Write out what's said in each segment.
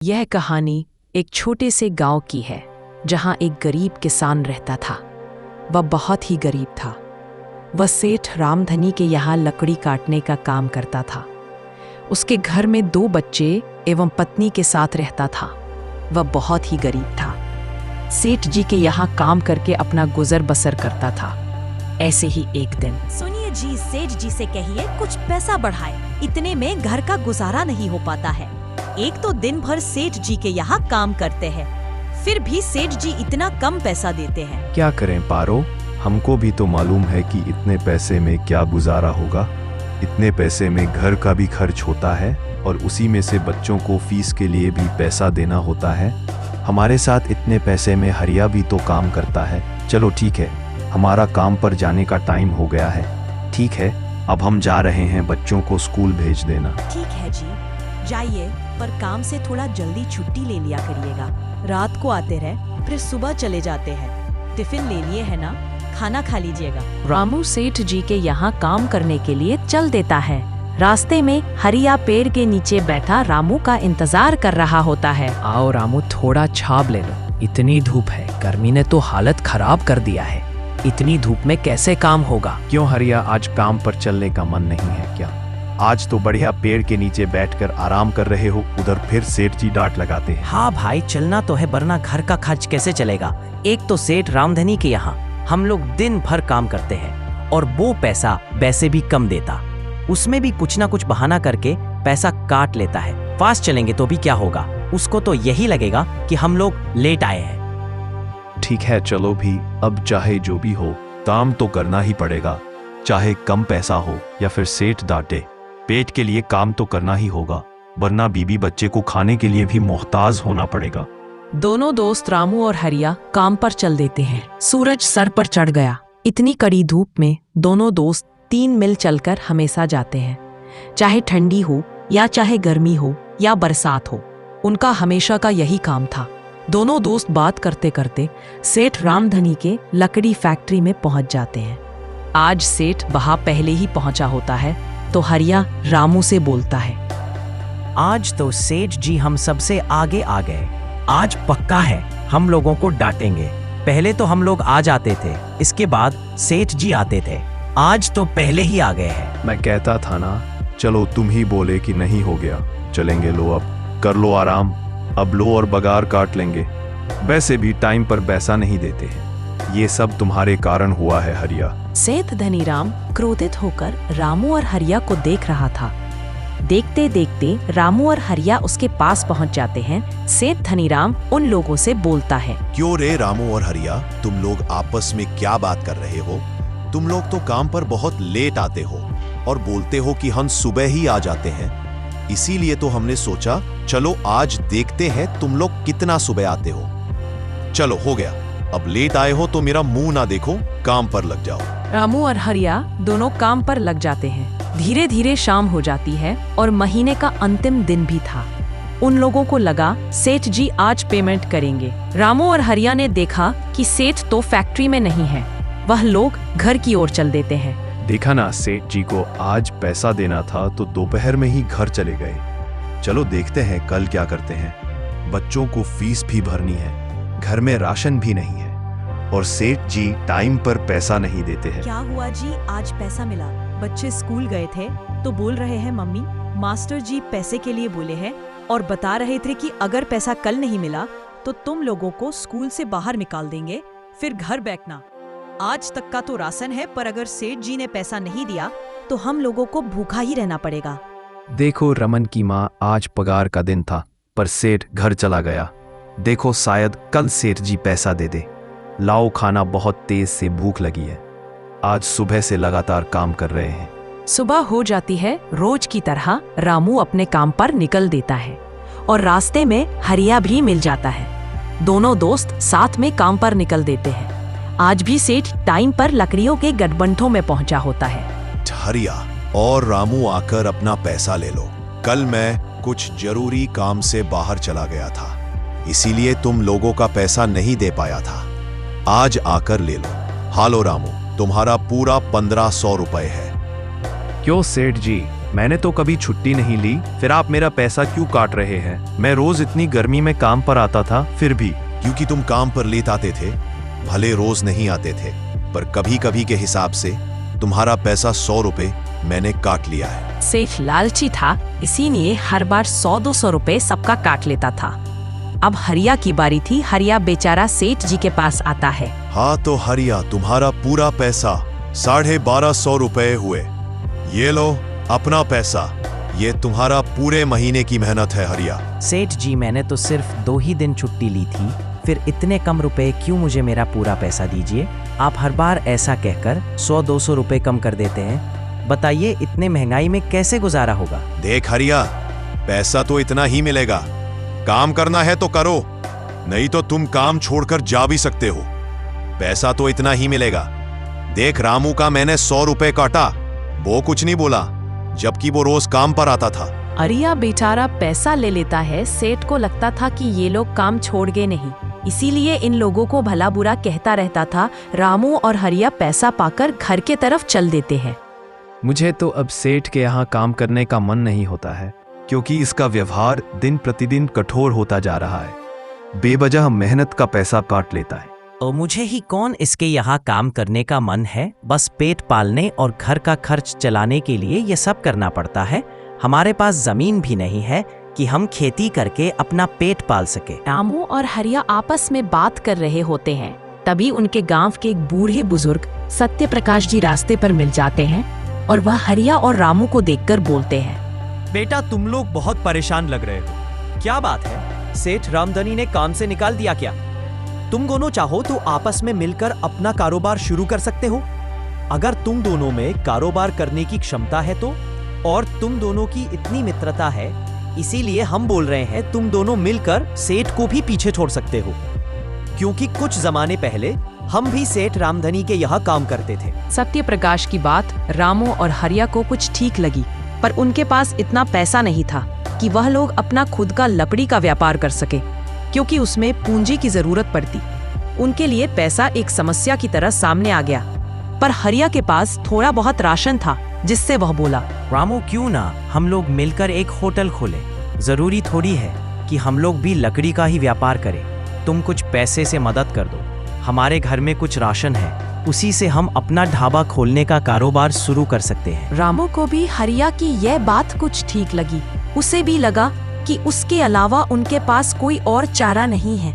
यह कहानी एक छोटे से गांव की है जहां एक गरीब किसान रहता था। वह बहुत ही गरीब था। वह सेठ रामधनी के यहाँ लकड़ी काटने का काम करता था। उसके घर में 2 बच्चे एवं पत्नी के साथ रहता था। वह बहुत ही गरीब था। सेठ जी के यहाँ काम करके अपना गुजर बसर करता था। ऐसे ही एक दिन, सुनिए जी, सेठ जी से कहिए कुछ पैसा बढ़ाए, इतने में घर का गुजारा नहीं हो पाता है। एक तो दिन भर सेठ जी के यहाँ काम करते हैं, फिर भी सेठ जी इतना कम पैसा देते हैं। क्या करें पारो, हमको भी तो मालूम है कि इतने पैसे में क्या गुजारा होगा। इतने पैसे में घर का भी खर्च होता है और उसी में से बच्चों को फीस के लिए भी पैसा देना होता है। हमारे साथ इतने पैसे में हरिया भी तो काम करता है। चलो ठीक है, हमारा काम पर जाने का टाइम हो गया है। ठीक है, अब हम जा रहे हैं, बच्चों को स्कूल भेज देना। ठीक है जी, जाइए, पर काम से थोड़ा जल्दी छुट्टी ले लिया करिएगा। रात को आते रहे, फिर सुबह चले जाते हैं। टिफिन ले लिए है ना, खाना खा लीजिएगा। रामू सेठ जी के यहाँ काम करने के लिए चल देता है। रास्ते में हरिया पेड़ के नीचे बैठा रामू का इंतजार कर रहा होता है। आओ रामू, थोड़ा छाप ले लो। इतनी धूप है, गर्मी ने तो हालत खराब कर दिया है। इतनी धूप में कैसे काम होगा? क्यों हरिया, आज काम पर चलने का मन नहीं है क्या? आज तो बढ़िया पेड़ के नीचे बैठकर आराम कर रहे हो, उधर फिर सेठ जी डांट लगाते हैं। हाँ भाई, चलना तो है, वरना घर का खर्च कैसे चलेगा। एक तो सेठ रामधनी के यहाँ हम लोग दिन भर काम करते हैं और वो पैसा वैसे भी कम देता। उसमें भी कुछ ना कुछ बहाना करके पैसा काट लेता है। फास्ट चलेंगे तो भी क्या होगा, उसको तो यही लगेगा कि हम लोग लेट आए हैं। ठीक है, चलो भी, अब चाहे जो भी हो, काम तो करना ही पड़ेगा। चाहे कम पैसा हो या फिर सेठ डांटे, पेट के लिए काम तो करना ही होगा, वरना बीबी बच्चे को खाने के लिए भी मोहताज होना पड़ेगा। दोनों दोस्त रामू और हरिया काम पर चल देते हैं। सूरज सर पर चढ़ गया। इतनी कड़ी धूप में दोनों दोस्त 3 मील चलकर हमेशा जाते हैं। चाहे ठंडी हो या चाहे गर्मी हो या बरसात हो, उनका हमेशा का यही काम था। दोनों दोस्त बात करते करते सेठ रामधनी के लकड़ी फैक्ट्री में पहुंच जाते हैं। आज सेठ वहां पहले ही पहुंचा होता है तो हरिया रामू से बोलता है, आज तो सेठ जी हम सबसे आगे आ गए। आज पक्का है हम लोगों को डांटेंगे। पहले तो हम लोग आ जाते थे, इसके बाद सेठ जी आते थे। आज तो पहले ही आ गए हैं। मैं कहता था ना, चलो तुम ही बोले कि नहीं हो गया, चलेंगे। लो अब कर लो आराम, अब लो और बगार काट लेंगे। वैसे भी टाइम पर पैसा नहीं देते हैं। ये सब तुम्हारे कारण हुआ है हरिया। सेठ धनीराम क्रोधित होकर रामू और हरिया को देख रहा था। देखते देखते रामू और हरिया उसके पास पहुंच जाते हैं। सेठ धनीराम उन लोगों से बोलता है, क्यों रे रामू और हरिया, तुम लोग आपस में क्या बात कर रहे हो? तुम लोग तो काम पर बहुत लेट आते हो और बोलते हो कि हम सुबह ही आ जाते हैं। इसीलिए तो हमने सोचा चलो आज देखते हैं तुम लोग कितना सुबह आते हो। चलो हो गया, अब लेट आए हो तो मेरा मुंह ना देखो, काम पर लग जाओ। रामू और हरिया दोनों काम पर लग जाते हैं। धीरे धीरे शाम हो जाती है और महीने का अंतिम दिन भी था। उन लोगों को लगा सेठ जी आज पेमेंट करेंगे। रामू और हरिया ने देखा कि सेठ तो फैक्ट्री में नहीं है। वह लोग घर की ओर चल देते हैं। देखा ना, सेठ जी को आज पैसा देना था तो दोपहर में ही घर चले गए। चलो देखते हैं कल क्या करते हैं। बच्चों को फीस भी भरनी है, घर में राशन भी नहीं है और सेठ जी टाइम पर पैसा नहीं देते हैं। क्या हुआ जी, आज पैसा मिला? बच्चे स्कूल गए थे तो बोल रहे हैं मम्मी, मास्टर जी पैसे के लिए बोले हैं और बता रहे थे कि अगर पैसा कल नहीं मिला तो तुम लोगों को स्कूल से बाहर निकाल देंगे, फिर घर बैठना। आज तक का तो राशन है, पर अगर सेठ जी ने पैसा नहीं दिया तो हम लोगों को भूखा ही रहना पड़ेगा। देखो रमन की माँ, आज पगार का दिन था पर सेठ घर चला गया। देखो शायद कल सेठ जी पैसा दे दे। लाओ खाना, बहुत तेज से भूख लगी है। आज सुबह से लगातार काम कर रहे हैं। सुबह हो जाती है। रोज की तरह रामू अपने काम पर निकल देता है और रास्ते में हरिया भी मिल जाता है। दोनों दोस्त साथ में काम पर निकल देते हैं। आज भी सेठ टाइम पर लकड़ियों के गठबंधों में पहुंचा होता है। हरिया और रामू आकर अपना पैसा ले लो। कल मैं कुछ जरूरी काम से बाहर चला गया था, इसीलिए तुम लोगों का पैसा नहीं दे पाया था। आज आकर ले लो। हालो रामू, तुम्हारा पूरा 1500 रुपए है। क्यों सेठ जी, मैंने तो कभी छुट्टी नहीं ली, फिर आप मेरा पैसा क्यों काट रहे हैं? मैं रोज इतनी गर्मी में काम पर आता था, फिर भी। क्योंकि तुम काम पर लेट आते थे, भले रोज नहीं आते थे, पर कभी कभी के हिसाब से तुम्हारा पैसा 100 रुपए मैंने काट लिया है। सेठ लालची था, इसीलिए हर बार 100-200 रुपए सबका काट लेता था। अब हरिया की बारी थी। हरिया बेचारा सेठ जी के पास आता है। हाँ तो हरिया, तुम्हारा पूरा पैसा 1250 रुपए हुए। ये लो अपना पैसा, ये तुम्हारा पूरे महीने की मेहनत है हरिया। सेठ जी, मैंने तो सिर्फ 2 ही दिन छुट्टी ली थी, फिर इतने कम रुपए क्यों? मुझे मेरा पूरा पैसा दीजिए। आप हर बार ऐसा कहकर 100-200 रुपए कम कर देते हैं। बताइए इतने महंगाई में कैसे गुजारा होगा? देख हरिया, पैसा तो इतना ही मिलेगा, काम करना है तो करो, नहीं तो तुम काम छोड़कर जा भी सकते हो। पैसा तो इतना ही मिलेगा। देख रामू का मैंने 100 रुपए काटा, वो कुछ नहीं बोला, जबकि वो रोज काम पर आता था। हरिया बेचारा पैसा ले लेता है। सेठ को लगता था कि ये लोग काम छोड़ गए नहीं, इसीलिए इन लोगों को भला बुरा कहता रहता था। रामू और हरिया पैसा पाकर घर के तरफ चल देते हैं। मुझे तो अब सेठ के यहाँ काम करने का मन नहीं होता है, क्योंकि इसका व्यवहार दिन प्रतिदिन कठोर होता जा रहा है। बेवजह मेहनत का पैसा काट लेता है। तो मुझे ही कौन इसके यहाँ काम करने का मन है? बस पेट पालने और घर का खर्च चलाने के लिए ये सब करना पड़ता है। हमारे पास जमीन भी नहीं है कि हम खेती करके अपना पेट पाल सके। रामू और हरिया आपस में बात कर रहे होते हैं। तभी उनके गांव के एक बूढ़े बुजुर्ग सत्य प्रकाश जी रास्ते पर मिल जाते हैं और वह हरिया और रामू को देखकर बोलते हैं, बेटा तुम लोग बहुत परेशान लग रहे हो, क्या बात है? सेठ रामधनी ने काम से निकाल दिया क्या? तुम दोनों चाहो तो आपस में मिलकर अपना कारोबार शुरू कर सकते हो, अगर तुम दोनों में कारोबार करने की क्षमता है तो। और तुम दोनों की इतनी मित्रता है, इसीलिए हम बोल रहे हैं तुम दोनों मिलकर सेठ को भी पीछे छोड़ सकते हो, क्योंकि कुछ जमाने पहले हम भी सेठ रामधनी के यहाँ काम करते थे। सत्य प्रकाश की बात रामू और हरिया को कुछ ठीक लगी, पर उनके पास इतना पैसा नहीं था कि वह लोग अपना खुद का लकड़ी का व्यापार कर सके, क्योंकि उसमें पूंजी की जरूरत पड़ती। उनके लिए पैसा एक समस्या की तरह सामने आ गया। पर हरिया के पास थोड़ा बहुत राशन था, जिससे वह बोला, रामू क्यों ना हम लोग मिलकर एक होटल खोलें? जरूरी थोड़ी है कि हम लोग भी लकड़ी का ही व्यापार करें। तुम कुछ पैसे से मदद कर दो, हमारे घर में कुछ राशन है, उसी से हम अपना ढाबा खोलने का कारोबार शुरू कर सकते हैं। रामू को भी हरिया की यह बात कुछ ठीक लगी। उसे भी लगा कि उसके अलावा उनके पास कोई और चारा नहीं है,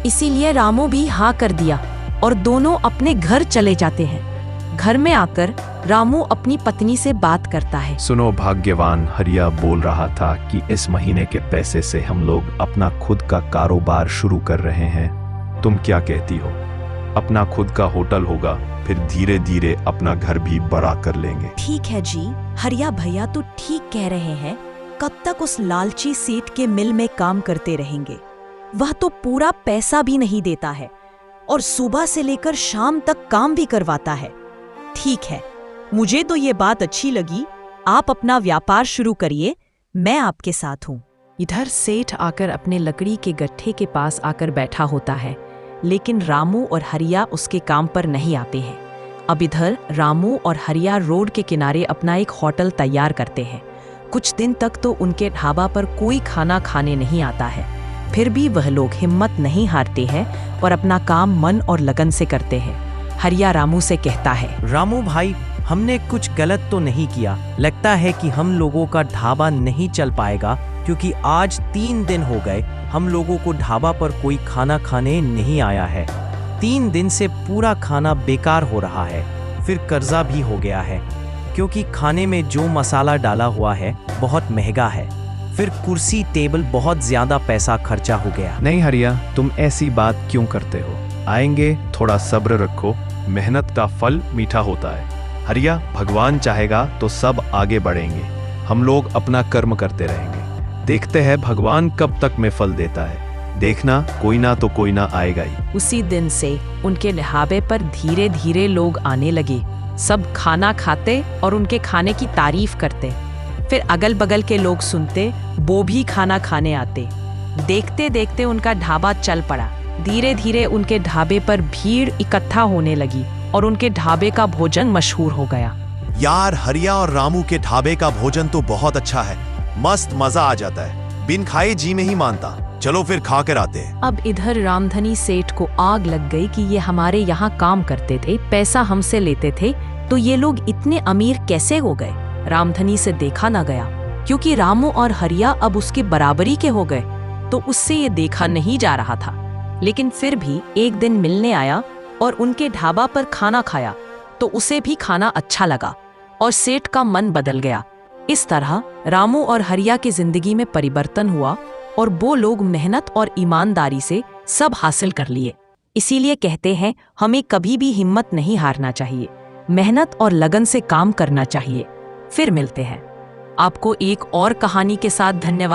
इसीलिए रामू भी हाँ कर दिया और दोनों अपने घर चले जाते हैं। घर में आकर रामू अपनी पत्नी से बात करता है। सुनो भाग्यवान, हरिया बोल रहा था कि इस महीने के पैसे से हम लोग अपना खुद का कारोबार शुरू कर रहे हैं। तुम क्या कहती हो? अपना खुद का होटल होगा, फिर धीरे धीरे अपना घर भी बड़ा कर लेंगे। ठीक है जी, हरिया भैया तो ठीक कह रहे हैं। कब तक उस लालची सेठ के मिल में काम करते रहेंगे? वह तो पूरा पैसा भी नहीं देता है और सुबह से लेकर शाम तक काम भी करवाता है। ठीक है, मुझे तो ये बात अच्छी लगी। आप अपना व्यापार शुरू करिए, मैं आपके साथ हूँ। इधर सेठ आकर अपने लकड़ी के गट्ठे के पास आकर बैठा होता है, लेकिन रामू और हरिया उसके काम पर नहीं आते हैं। अब इधर रामू और हरिया रोड के किनारे अपना एक होटल तैयार करते हैं। कुछ दिन तक तो उनके ढाबा पर कोई खाना खाने नहीं आता है, फिर भी वह लोग हिम्मत नहीं हारते हैं और अपना काम मन और लगन से करते हैं। हरिया रामू से कहता है, रामू भाई, हमने कुछ गलत तो नहीं किया? लगता है कि हम लोगों का ढाबा नहीं चल पाएगा, क्योंकि आज 3 दिन हो गए हम लोगों को ढाबा पर कोई खाना खाने नहीं आया है। 3 दिन से पूरा खाना बेकार हो रहा है, फिर कर्जा भी हो गया है, क्योंकि खाने में जो मसाला डाला हुआ है बहुत महंगा है, फिर कुर्सी टेबल बहुत ज्यादा पैसा खर्चा हो गया। नहीं हरिया, तुम ऐसी बात क्यों करते हो? आएंगे, थोड़ा सब्र रखो, मेहनत का फल मीठा होता है। हरिया, भगवान चाहेगा तो सब आगे बढ़ेंगे। हम लोग अपना कर्म करते रहेंगे, देखते हैं भगवान कब तक में फल देता है। देखना, कोई ना तो कोई ना आएगा ही। उसी दिन से उनके ढाबे पर धीरे धीरे लोग आने लगे। सब खाना खाते और उनके खाने की तारीफ करते। फिर अगल बगल के लोग सुनते, वो भी खाना खाने आते। देखते देखते उनका ढाबा चल पड़ा। धीरे धीरे उनके ढाबे पर भीड़ इकट्ठा होने लगी और उनके ढाबे का भोजन मशहूर हो गया। यार, हरिया और रामू के ढाबे का भोजन तो बहुत अच्छा है। मस्त मजा आ जाता है, बिन खाए जी में ही मानता। चलो फिर खा कर आते हैं। अब इधर रामधनी सेठ को आग लग गई कि ये हमारे यहाँ काम करते थे, पैसा हमसे लेते थे, तो ये लोग इतने अमीर कैसे हो गए। रामधनी से देखा ना गया, क्योंकि रामू और हरिया अब उसके बराबरी के हो गए, तो उससे ये देखा नहीं जा रहा था। लेकिन फिर भी एक दिन मिलने आया और उनके ढाबा पर खाना खाया, तो उसे भी खाना अच्छा लगा और सेठ का मन बदल गया। इस तरह रामू और हरिया की जिंदगी में परिवर्तन हुआ और वो लोग मेहनत और ईमानदारी से सब हासिल कर लिए। इसीलिए कहते हैं, हमें कभी भी हिम्मत नहीं हारना चाहिए, मेहनत और लगन से काम करना चाहिए। फिर मिलते हैं आपको एक और कहानी के साथ। धन्यवाद।